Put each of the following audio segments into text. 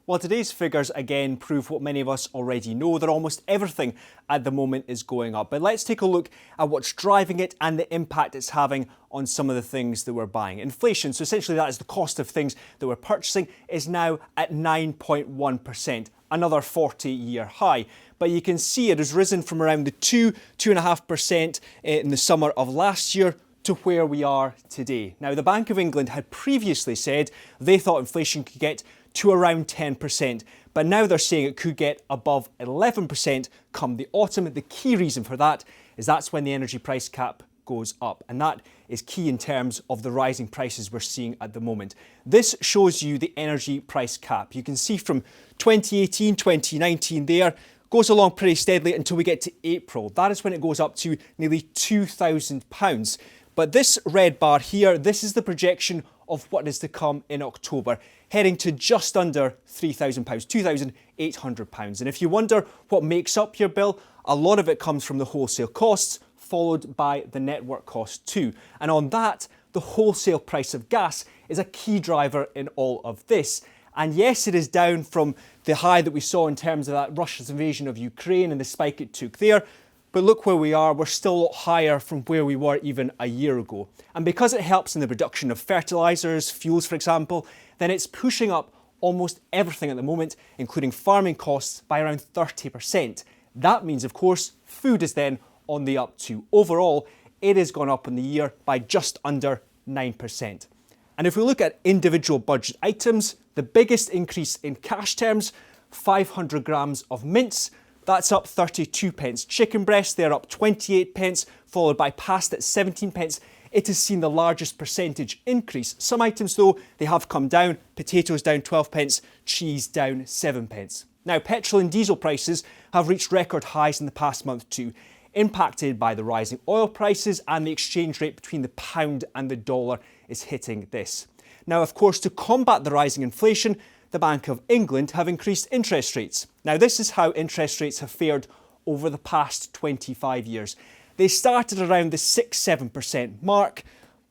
Well, today's figures again prove what many of us already know, that almost everything at the moment is going up. But let's take a look at what's driving it and the impact it's having on some of the things that we're buying. Inflation, so essentially that is the cost of things that we're purchasing, is now at 9.1%, another 40-year high. But you can see it has risen from around the 2.5% in the summer of last year to where we are today. Now, the Bank of England had previously said they thought inflation could get to around 10%, but now they're saying it could get above 11% come the autumn. The key reason for that is that's when the energy price cap goes up, and that is key in terms of the rising prices we're seeing at the moment. This shows you the energy price cap. You can see from 2018, 2019 there, goes along pretty steadily until we get to April. That is when it goes up to nearly £2,000. But this red bar here, this is the projection of what is to come in October, heading to just under £3,000, £2,800. And if you wonder what makes up your bill, a lot of it comes from the wholesale costs, followed by the network cost too. And on that, the wholesale price of gas is a key driver in all of this. And yes, it is down from the high that we saw in terms of that Russia's invasion of Ukraine and the spike it took there. But look where we are, we're still a lot higher from where we were even a year ago. And because it helps in the production of fertilisers, fuels for example, then it's pushing up almost everything at the moment, including farming costs, by around 30%. That means, of course, food is then on the up too. Overall, it has gone up in the year by just under 9%. And if we look at individual budget items, the biggest increase in cash terms, 500 grams of mince, that's up 32 pence. Chicken breast, they're up 28 pence, followed by pasta at 17 pence. It has seen the largest percentage increase. Some items though, they have come down. Potatoes down 12 pence, cheese down 7 pence. Now, petrol and diesel prices have reached record highs in the past month too, impacted by the rising oil prices, and the exchange rate between the pound and the dollar is hitting this. Now, of course, to combat the rising inflation, the Bank of England have increased interest rates. Now, this is how interest rates have fared over the past 25 years. They started around the 6-7% mark,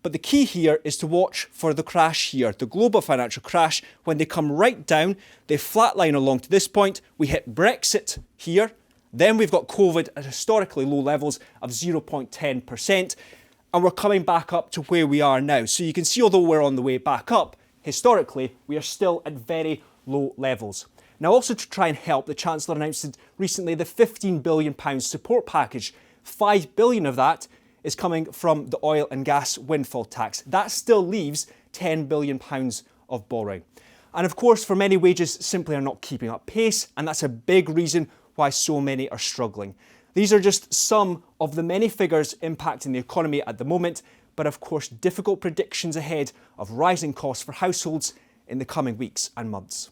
but the key here is to watch for the crash here, the global financial crash. When they come right down, they flatline along to this point. We hit Brexit here. Then we've got COVID at historically low levels of 0.10%, and we're coming back up to where we are now. So you can see, although we're on the way back up, historically, we are still at very low levels. Now, also to try and help, the Chancellor announced recently the £15 billion support package. £5 billion of that is coming from the oil and gas windfall tax. That still leaves £10 billion of borrowing. And of course, for many, wages simply are not keeping up pace, and that's a big reason why so many are struggling. These are just some of the many figures impacting the economy at the moment, but of course difficult predictions ahead of rising costs for households in the coming weeks and months.